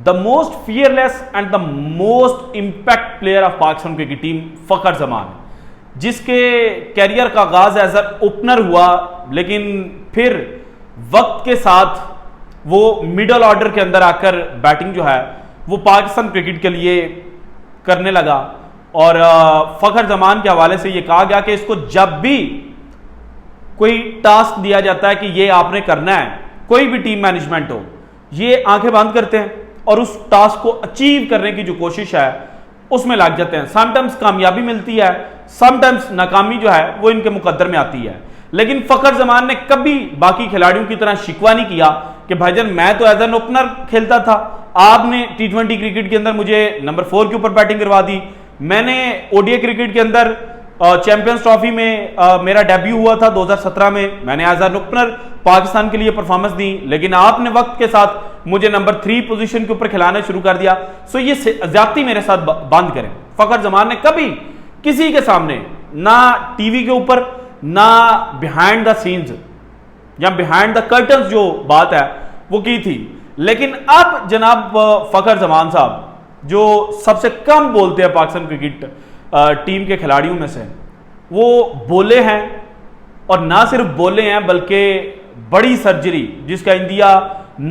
The most fearless and the most impact player of Pakistan cricket team Fakhar Zaman, जिसके career का आगाज as a opener हुआ, लेकिन फिर वक्त के साथ वो मिडल ऑर्डर के अंदर आकर बैटिंग जो है वो पाकिस्तान क्रिकेट के लिए करने लगा। और फखर जमान के हवाले से ये कहा गया कि इसको जब भी कोई टास्क दिया जाता है कि ये आपने करना है, कोई भी टीम मैनेजमेंट हो, ये आंखें बंद करते हैं और उस टास्क को अचीव करने की जो कोशिश है उसमें लग जाते हैं। समटाइम्स कामयाबी मिलती है, समटाइम्स नाकामी जो है वो इनके मुकद्दर में आती है। लेकिन फखर जमान ने कभी बाकी खिलाड़ियों की तरह शिकवा नहीं किया कि भाईजान मैं तो एज एन ओपनर खेलता था, आपने टी20 क्रिकेट के अंदर मुझे नंबर 4 के ऊपर बैटिंग करवा दी, मैंने ओडीआई क्रिकेट के अंदर चैंपियंस ट्रॉफी में मेरा डेब्यू हुआ था 2017 में, मैंने एज एन ओपनर पाकिस्तान के लिए परफॉर्मेंस दी, लेकिन आपने वक्त के साथ मुझे नंबर 3 पोजीशन के ऊपर खिलाना शुरू कर दिया। सो ये ज्यादती मेरे साथ बंद करें। फखर जमान ने कभी किसी के सामने ना टीवी के ऊपर ना बिहाइंड द सीन्स या बिहाइंड द कर्टन्स जो बात है वो की थी। लेकिन अब जनाब फखर जमान साहब जो सबसे कम बोलते हैं पाकिस्तान क्रिकेट टीम के खिलाड़ियों में से, वो बोले हैं और ना सिर्फ बोले हैं बल्कि बड़ी सर्जरी जिसका इंडिया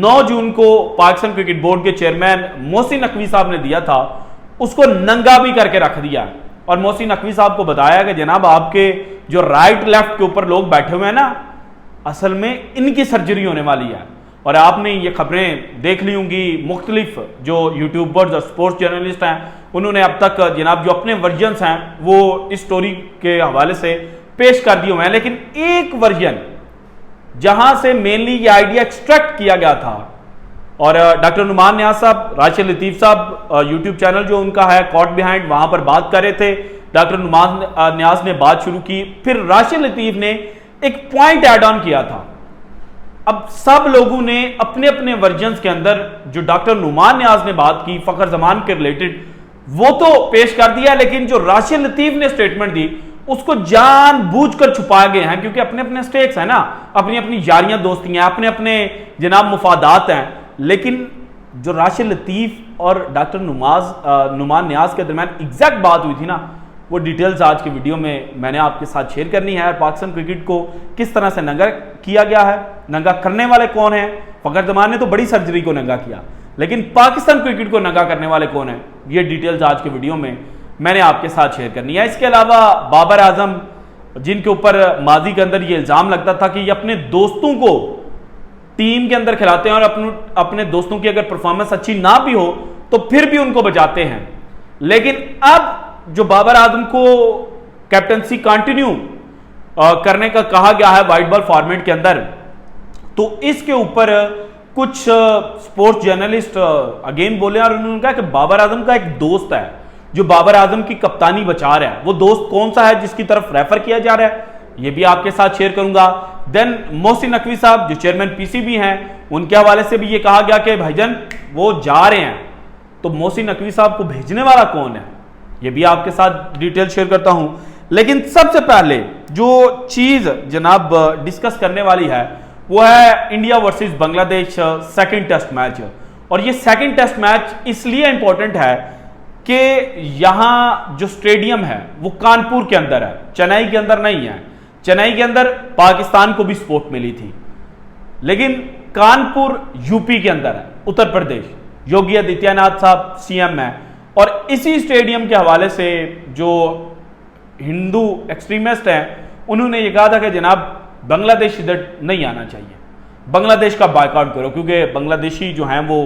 9 जून को पाकिस्तान क्रिकेट बोर्ड के चेयरमैन मोहसिन नकवी साहब ने दिया था, उसको नंगा भी करके रख दिया। और मोहसिन नकवी साहब को बताया कि जनाब आपके जो राइट लेफ्ट के ऊपर लोग बैठे हुए हैं ना, असल में इनकी सर्जरी होने वाली है। और आपने ये खबरें देख ली होंगी, मुख्तलिफ जो यूट्यूबर्स और स्पोर्ट्स जर्नलिस्ट हैं उन्होंने अब तक जनाब जो अपने वर्जन्स हैं वो इस स्टोरी के हवाले से पेश कर दिए हुए हैं। लेकिन एक वर्जन जहां से मेनली ये आइडिया एक्सट्रैक्ट किया गया था, और डॉक्टर नुमान न्याज साहब, राशिद लतीफ साहब यूट्यूब चैनल जो उनका है कॉट बिहाइंड, वहां पर बात कर रहे थे, डॉक्टर नुमान न्याज ने बात शुरू की, फिर राशिद लतीफ ने एक पॉइंट ऐड ऑन किया था। अब सब लोगों ने अपने अपने वर्जन्स के अंदर जो डॉक्टर नुमान न्याज ने बात की फखर जमान के रिलेटेड वो तो पेश कर दिया, लेकिन जो राशिद लतीफ ने स्टेटमेंट दी उसको जानबूझकर छुपाए गए हैं, क्योंकि अपने अपने स्टेक्स हैं ना, अपनी अपनी यारियां दोस्तियां, अपने अपने जनाब मुफादात हैं। लेकिन जो राशिद लतीफ और डॉक्टर नुमान न्याज के दरमियान एग्जैक्ट बात हुई थी ना, वो डिटेल्स आज की वीडियो में मैंने आपके साथ शेयर करनी है। पाकिस्तान क्रिकेट को किस तरह से नंगा किया गया है, नंगा करने वाले कौन हैं। फखर जमान ने तो बड़ी सर्जरी को नंगा किया, लेकिन पाकिस्तान क्रिकेट को नंगा करने वाले कौन हैं, ये डिटेल्स आज की वीडियो में मैंने आपके साथ शेयर करनी है। इसके अलावा बाबर आजम, जिनके ऊपर माजी के अंदर ये इल्ज़ाम लगता था कि ये अपने दोस्तों को टीम के अंदर खिलाते हैं और अपने दोस्तों की अगर परफॉर्मेंस अच्छी ना भी हो तो फिर भी उनको बचाते हैं। लेकिन अब जो बाबर आजम को कैप्टनसी कंटिन्यू करने का कहा गया है वाइट बॉल फॉर्मेट के अंदर, तो इसके ऊपर कुछ स्पोर्ट्स जर्नलिस्ट अगेन बोले और उन्होंने कहा कि बाबर आजम का एक दोस्त है जो बाबर आजम की कप्तानी बचा रहा है। वो दोस्त कौन सा है जिसकी तरफ रेफर किया जा रहा है, ये भी आपके साथ शेयर करूंगा। देन मोहसिन नकवी साहब जो चेयरमैन पीसीबी हैं, उनके हवाले से भी ये कहा गया कि भाईजान वो जा रहे हैं, तो मोहसिन नकवी साहब को भेजने वाला कौन है, ये भी आपके साथ डिटेल शेयर करता हूं। लेकिन सबसे पहले जो चीज जनाब डिस्कस करने वाली है वो है India versus Bangladesh second test match. और ये सेकंड टेस्ट मैच इसलिए इंपॉर्टेंट है कि यहां जो स्टेडियम है वो कानपुर के अंदर है, चेन्नई के अंदर नहीं है। चेन्नई के अंदर पाकिस्तान को भी सपोर्ट मिली थी, लेकिन कानपुर यूपी के अंदर है, उत्तर प्रदेश। योगी आदित्यनाथ साहब सीएम है और इसी स्टेडियम के हवाले से जो हिंदू एक्सट्रीमिस्ट हैं उन्होंने ये कहा था कि जनाब बांग्लादेश इधर नहीं आना चाहिए, बांग्लादेश का बायकॉट करो, क्योंकि बांग्लादेशी जो हैं वो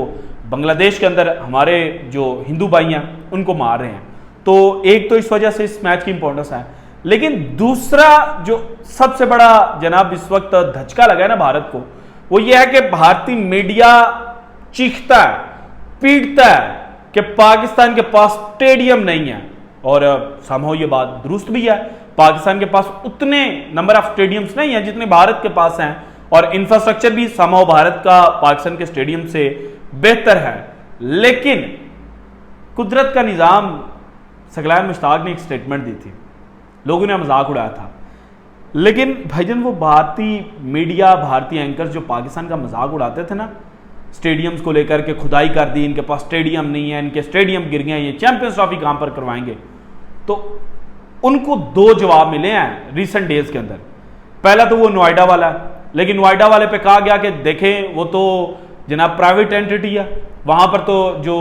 बांग्लादेश के अंदर हमारे जो हिंदू भाई हैं उनको मार रहे हैं। तो एक तो इस वजह से इस मैच की इंपॉर्टेंस है, लेकिन दूसरा जो सबसे बड़ा जनाब इस वक्त धचका लगा है ना भारत को, वो ये है कि भारतीय मीडिया चीखता है, पीटता है कि पाकिस्तान के पास स्टेडियम नहीं है। और समहाउ ये बात दुरुस्त भी है, पाकिस्तान के पास उतने नंबर ऑफ स्टेडियम्स नहीं है जितने भारत के पास हैं, और इंफ्रास्ट्रक्चर भी समहाउ भारत का पाकिस्तान के स्टेडियम से बेहतर है। लेकिन कुदरत का निज़ाम, सगलान मुश्ताक ने एक स्टेटमेंट दी थी, लोगों ने मजाक उड़ाया था, लेकिन भाईजान वो भारतीय मीडिया, भारतीय एंकर जो पाकिस्तान का मजाक उड़ाते थे ना, स्टेडियम्स को लेकर के खुदाई कर दी, इनके पास स्टेडियम नहीं है, इनके स्टेडियम गिर गए, ये चैंपियंस ट्रॉफी कहां पर करवाएंगे। तो उनको दो जवाब मिले हैं रिसेंट डेज के अंदर। पहला तो वो नोएडा वाला है, लेकिन नोएडा वाले पे कहा गया कि देखें वो तो जनाब प्राइवेट एंटिटी है, वहां पर तो जो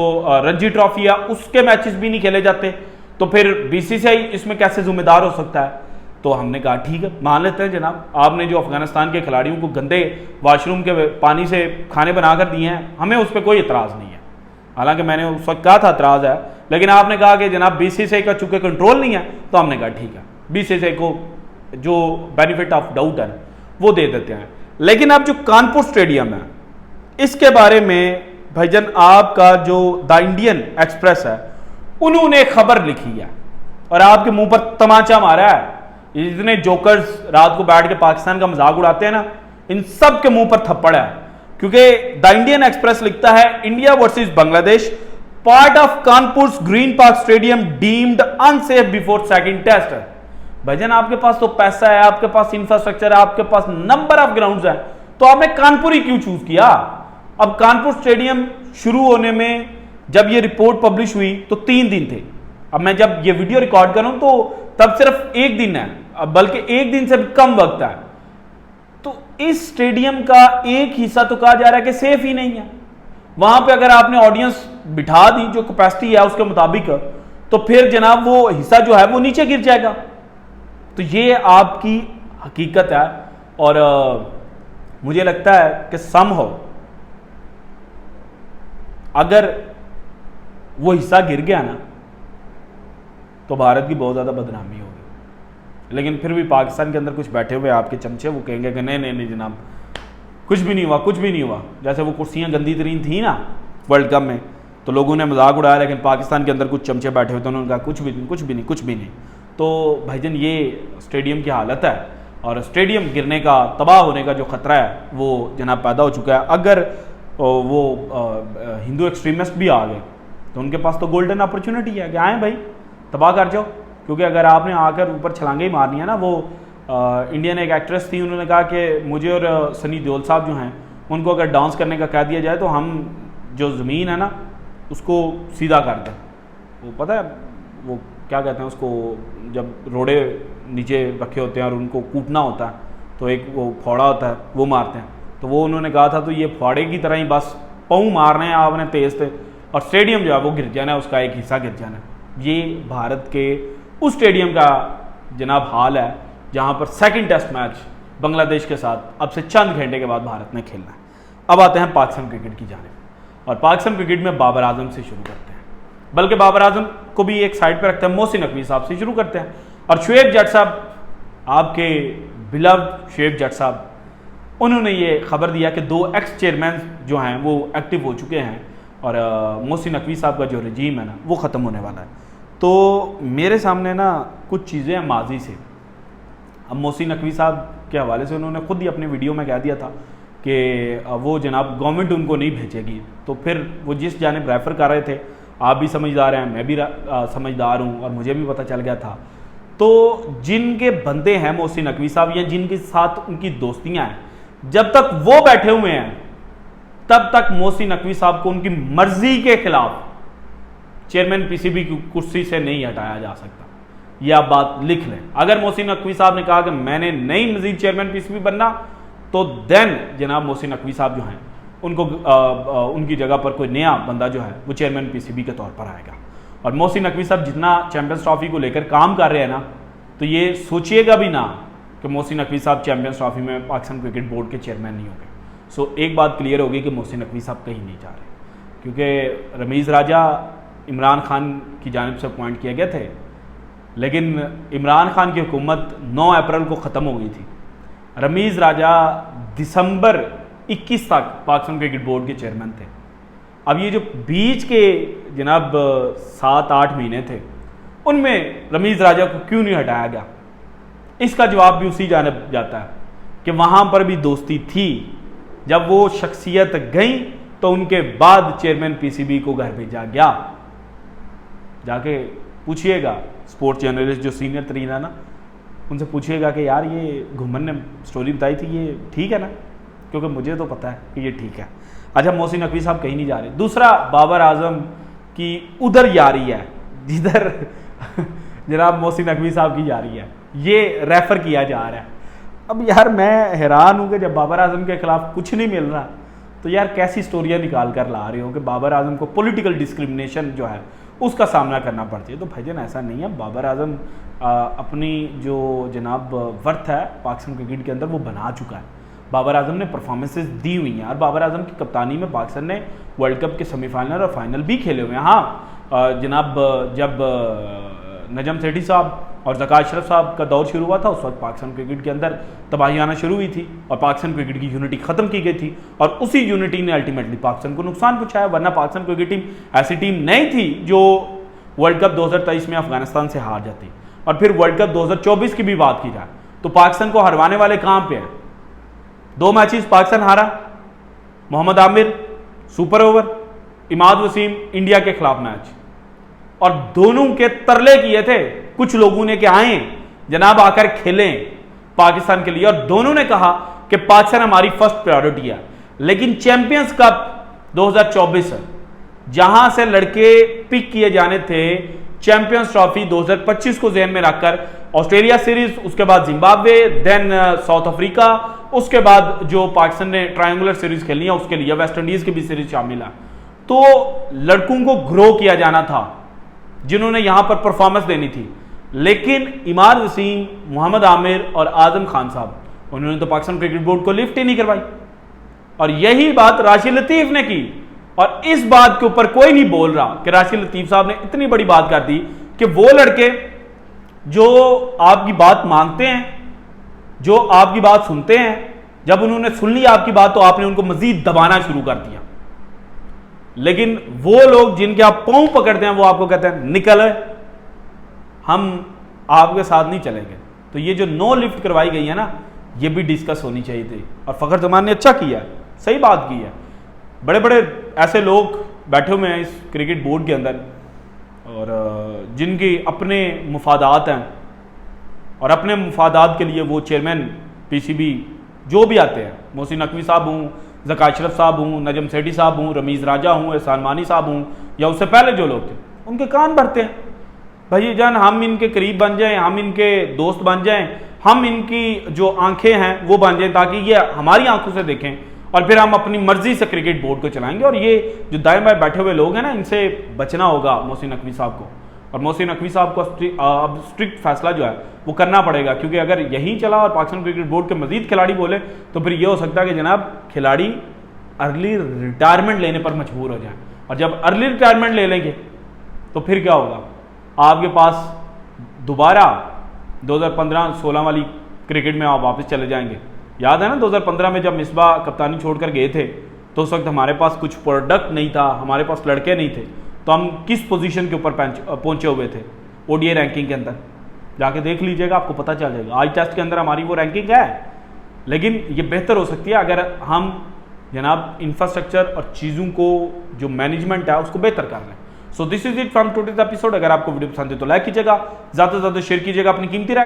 रणजी ट्रॉफी है उसके मैचेस भी नहीं खेले जाते, तो फिर बीसीसीआई इसमें कैसे जिम्मेदार हो सकता है। तो हमने कहा ठीक है, मान लेते हैं जनाब, आपने जो अफगानिस्तान के खिलाड़ियों को गंदे वाशरूम के पानी से खाने बनाकर दिए हैं, हमें उस पर कोई इतराज़ नहीं है। हालांकि मैंने उस वक्त कहा था इतराज़ है, लेकिन आपने कहा कि जनाब बीसीसीआई का चूंकि कंट्रोल नहीं है, तो हमने कहा ठीक है, बीसीसीआई को जो बेनिफिट ऑफ डाउट है वो दे देते हैं। लेकिन अब जो कानपुर स्टेडियम है, इसके बारे में भाईजान आपका जो द इंडियन एक्सप्रेस है, उन्होंने खबर लिखी है और आपके मुंह पर तमाचा मारा है। इतने जोकर्स रात को बैठ के पाकिस्तान का मजाक उड़ाते हैं ना, इन सब के मुंह पर थप्पड़ है, क्योंकि द इंडियन एक्सप्रेस लिखता है India versus Bangladesh, part of Kanpur Green Park Stadium deemed unsafe before second test. भाईजान आपके पास तो पैसा है, आपके पास इंफ्रास्ट्रक्चर है, आपके पास नंबर ऑफ ग्राउंड्स है, तो आपने कानपुर ही क्यों चूज किया। अब कानपुर स्टेडियम शुरू होने में जब ये रिपोर्ट पब्लिश हुई तो 3 दिन थे। अब मैं जब ये वीडियो रिकॉर्ड कर रहा हूं तो तब सिर्फ 1 दिन है, बल्कि 1 दिन से भी कम वक्त है। तो इस स्टेडियम का एक हिस्सा तो कहा जा रहा है कि सेफ ही नहीं है। वहां पे अगर आपने ऑडियंस बिठा दी जो कैपेसिटी है उसके मुताबिक, तो फिर जनाब वो हिस्सा जो है वो नीचे गिर जाएगा। तो ये आपकी हकीकत है और मुझे लगता है कि समहाउ अगर वो हिस्सा गिर गया ना तो भारत की बहुत ज़्यादा बदनामी होगी। लेकिन फिर भी पाकिस्तान के अंदर कुछ बैठे हुए आपके चमचे वो कहेंगे कि नहीं नहीं नहीं जनाब, कुछ भी नहीं हुआ, कुछ भी नहीं हुआ। जैसे वो कुर्सियां गंदी तरीन थी ना वर्ल्ड कप में, तो लोगों ने मजाक उड़ाया, लेकिन पाकिस्तान के अंदर कुछ चमचे बैठे हुए थे, उन्होंने कहा कुछ भी नहीं, कुछ भी नहीं, कुछ भी नहीं। तो भाईजान ये स्टेडियम की हालत है और स्टेडियम गिरने का, तबाह होने का जो खतरा है वो जनाब पैदा हो चुका है। अगर वो हिंदू एक्सट्रीमिस्ट भी आ गए तो उनके पास तो गोल्डन अपॉर्चुनिटी है कि आए भाई तबाह कर जाओ, क्योंकि अगर आपने आकर ऊपर छलांगे ही मारनी है ना। वो इंडियन एक एक्ट्रेस थी, उन्होंने कहा कि मुझे और सनी देओल साहब जो हैं उनको अगर डांस करने का कह दिया जाए तो हम जो ज़मीन है ना उसको सीधा कर दें। वो पता है वो क्या कहते हैं उसको, जब रोड़े नीचे रखे होते हैं और उनको कूटना होता है तो एक वो फोड़ा होता है वो मारते हैं, तो वो उन्होंने कहा था तो ये फोड़े की तरह ही बस पाँव मारने हैं आपने तेज थे और स्टेडियम जो है वो गिर जाना है, उसका एक हिस्सा गिर जाना है। ये भारत के उस स्टेडियम का जनाब हाल है जहां पर सेकंड टेस्ट मैच बांग्लादेश के साथ अब से चंद घंटे के बाद भारत ने खेलना है। अब आते हैं पाकिस्तान क्रिकेट की जानिब और पाकिस्तान क्रिकेट में बाबर आजम से शुरू करते हैं, बल्कि बाबर आजम को भी एक साइड पर रखते हैं, मोहसिन नकवी साहब से शुरू करते हैं। और शुएब जट साहब, आपके बिलव्ड शुएब जट साहब, उन्होंने ये खबर दिया कि 2 एक्स चेयरमैन जो हैं वो एक्टिव हो चुके हैं और मोहसिन नकवी साहब का जो रजीम है ना वो ख़त्म होने वाला है। तो मेरे सामने ना कुछ चीज़ें हैं माजी से। अब मोहसिन नकवी साहब के हवाले से उन्होंने खुद ही अपने वीडियो में कह दिया था कि वो जनाब गवर्नमेंट उनको नहीं भेजेगी, तो फिर वो जिस जानिब रेफ़र कर रहे थे, आप भी समझदार हैं, मैं भी समझदार हूँ और मुझे भी पता चल गया था। तो जिनके बंदे हैं मोहसिन नकवी साहब या जिनके साथ उनकी दोस्तियाँ हैं, जब तक वो बैठे हुए हैं तब तक मोहसिन नकवी साहब को उनकी मर्जी के खिलाफ चेयरमैन पीसीबी की कुर्सी से नहीं हटाया जा सकता। यह आप बात लिख लें। अगर मोहसिन नकवी साहब ने कहा कि मैंने नहीं मजीद चेयरमैन पीसीबी बनना, तो देन जनाब मोहसिन नकवी साहब जो हैं उनको उनकी जगह पर कोई नया बंदा जो है वो चेयरमैन पीसीबी के तौर पर आएगा। और मोहसिन नकवी साहब जितना चैंपियंस ट्रॉफी को लेकर काम कर रहे हैं ना, तो ये सोचिएगा भी ना कि मोहसिन नकवी साहब चैंपियंस ट्रॉफी में पाकिस्तान क्रिकेट बोर्ड के चेयरमैन नहीं होंगे। सो एक बात क्लियर होगी कि मोहसिन नकवी साहब कहीं नहीं जा रहे, क्योंकि रमीज़ राजा इमरान खान की जानिब से अपॉइंट किए गए थे, लेकिन इमरान खान की हुकूमत 9 अप्रैल को ख़त्म हो गई थी। रमीज़ राजा दिसंबर 21 तक पाकिस्तान क्रिकेट बोर्ड के चेयरमैन थे। अब ये जो बीच के जनाब 7-8 महीने थे, उनमें रमीज़ राजा को क्यों नहीं हटाया गया, इसका जवाब भी उसी जानिब जाता है कि वहाँ पर भी दोस्ती थी। जब वो शख्सियत गई तो उनके बाद चेयरमैन पीसीबी को घर भेजा गया। जाके पूछिएगा स्पोर्ट्स जर्नलिस्ट जो सीनियर तरीन है ना, उनसे पूछिएगा कि यार ये घुमन ने स्टोरी बताई थी, ये ठीक है ना, क्योंकि मुझे तो पता है कि ये ठीक है। अच्छा, मोहसिन नकवी साहब कहीं नहीं जा रहे। दूसरा, बाबर आजम की उधर यारी है जिधर जनाब मोहसिन नकवी साहब की यारी है, ये रेफर किया जा रहा है। अब यार मैं हैरान हूँ कि जब बाबर आजम के खिलाफ कुछ नहीं मिल रहा तो यार कैसी स्टोरियाँ निकाल कर ला रहे हो कि बाबर आजम को पॉलिटिकल डिस्क्रिमिनेशन जो है उसका सामना करना पड़ती है। तो भाईजान ऐसा नहीं है, बाबर आजम अपनी जो जनाब वर्थ है पाकिस्तान क्रिकेट के अंदर वो बना चुका है। बाबर आजम ने परफॉर्मेंसेस दी हुई हैं और बाबर आजम की कप्तानी में पाकिस्तान ने वर्ल्ड कप के सेमीफाइनल और फाइनल भी खेले हुए हैं। हाँ जनाब, जब नजम सेठी साहब और ज़कात अशरफ साहब का दौर शुरू हुआ था उस वक्त पाकिस्तान क्रिकेट के अंदर तबाही आना शुरू हुई थी और पाकिस्तान क्रिकेट की यूनिटी ख़त्म की गई थी और उसी यूनिटी ने अल्टीमेटली पाकिस्तान को नुकसान पहुंचाया। वरना पाकिस्तान क्रिकेट टीम ऐसी टीम नहीं थी जो वर्ल्ड कप 2023 में अफगानिस्तान से हार जाती। और फिर वर्ल्ड कप 2024 की भी बात की जाए तो पाकिस्तान को हरवाने वाले कहाँ पे हैं? 2 मैचेस पाकिस्तान हारा, Mohammad Amir super over, Imad Wasim India के खिलाफ मैच, और दोनों के तरले किए थे कुछ लोगों ने कि आए जनाब आकर खेलें पाकिस्तान के लिए, और दोनों ने कहा कि पाकिस्तान हमारी फर्स्ट प्रायोरिटी है। लेकिन चैंपियंस कप 2024 जहां से लड़के पिक किए जाने थे, चैंपियंस ट्रॉफी 2025 को ज़हन में रखकर ऑस्ट्रेलिया सीरीज, उसके बाद जिम्बाब्वे, देन साउथ अफ्रीका, उसके बाद जो पाकिस्तान ने ट्रायंगुलर सीरीज खेलनी है उसके लिए वेस्ट इंडीज की भी सीरीज शामिल है। तो लड़कों को ग्रो किया जाना था जिन्होंने यहां पर परफॉर्मेंस देनी थी। लेकिन इमाद वसीम, मोहम्मद आमिर और आजम खान साहब उन्होंने तो पाकिस्तान क्रिकेट बोर्ड को लिफ्ट ही नहीं करवाई। और यही बात राशिद लतीफ ने की और इस बात के ऊपर कोई नहीं बोल रहा कि राशिद लतीफ साहब ने इतनी बड़ी बात कर दी कि वो लड़के जो आपकी बात मानते हैं, जो आपकी बात सुनते हैं, जब उन्होंने सुन ली आपकी बात तो आपने उनको मजीद दबाना शुरू कर दिया। लेकिन वो लोग जिनके आप पांव पकड़ते हैं वो आपको कहते हैं निकल, हम आपके साथ नहीं चलेंगे। तो ये जो नो लिफ्ट करवाई गई है ना, ये भी डिस्कस होनी चाहिए थी और फखर जमान ने अच्छा किया, सही बात की है। बड़े बड़े ऐसे लोग बैठे हुए हैं इस क्रिकेट बोर्ड के अंदर और जिनके अपने मुफादात हैं और अपने मुफादात के लिए वो चेयरमैन पीसीबी जो भी आते हैं, मोहसिन नकवी साहब हूँ, ज़कात अशरफ साहब हूँ, नजम सेठी साहब हूँ, रमीज़ राजा हूँ, एहसान मानी साहब हूँ, या उससे पहले जो लोग थे, उनके कान भरते हैं भाई जान हम इनके करीब बन जाएं, हम इनके दोस्त बन जाएं, हम इनकी जो आंखें हैं वो बन जाएं ताकि ये हमारी आंखों से देखें और फिर हम अपनी मर्जी से क्रिकेट बोर्ड को चलाएंगे। और ये जो दाएं बाएं बैठे हुए लोग हैं ना, इनसे बचना होगा मोहसिन नकवी साहब को। और मोहसिन नकवी साहब को अब स्ट्रिक्ट फैसला जो है वो करना पड़ेगा, क्योंकि अगर यही चला और पाकिस्तान क्रिकेट बोर्ड के मजीद खिलाड़ी बोले तो फिर ये हो सकता है कि जनाब खिलाड़ी अर्ली रिटायरमेंट लेने पर मजबूर हो जाए। और जब अर्ली रिटायरमेंट ले लेंगे तो फिर क्या होगा, आपके पास दोबारा 2015-16 वाली क्रिकेट में आप वापस चले जाएंगे। याद है ना 2015 में जब मिसबा कप्तानी छोड़कर गए थे तो उस वक्त हमारे पास कुछ प्रोडक्ट नहीं था, हमारे पास लड़के नहीं थे, तो हम किस पोजीशन के ऊपर पहुंचे हुए थे ओडीआई रैंकिंग के अंदर। जाके देख लीजिएगा, आपको पता चल जाएगा। आज टेस्ट के अंदर हमारी वो रैंकिंग है, लेकिन ये बेहतर हो सकती है अगर हम जनाब इंफ्रास्ट्रक्चर और चीज़ों को जो मैनेजमेंट है उसको बेहतर कर लें। So this is it from today's episode. अगर आपको वीडियो पसंद है तो लाइक कीजिएगा, ज़्यादा से ज़्यादा शेयर कीजिएगा अपनी कीमती राय।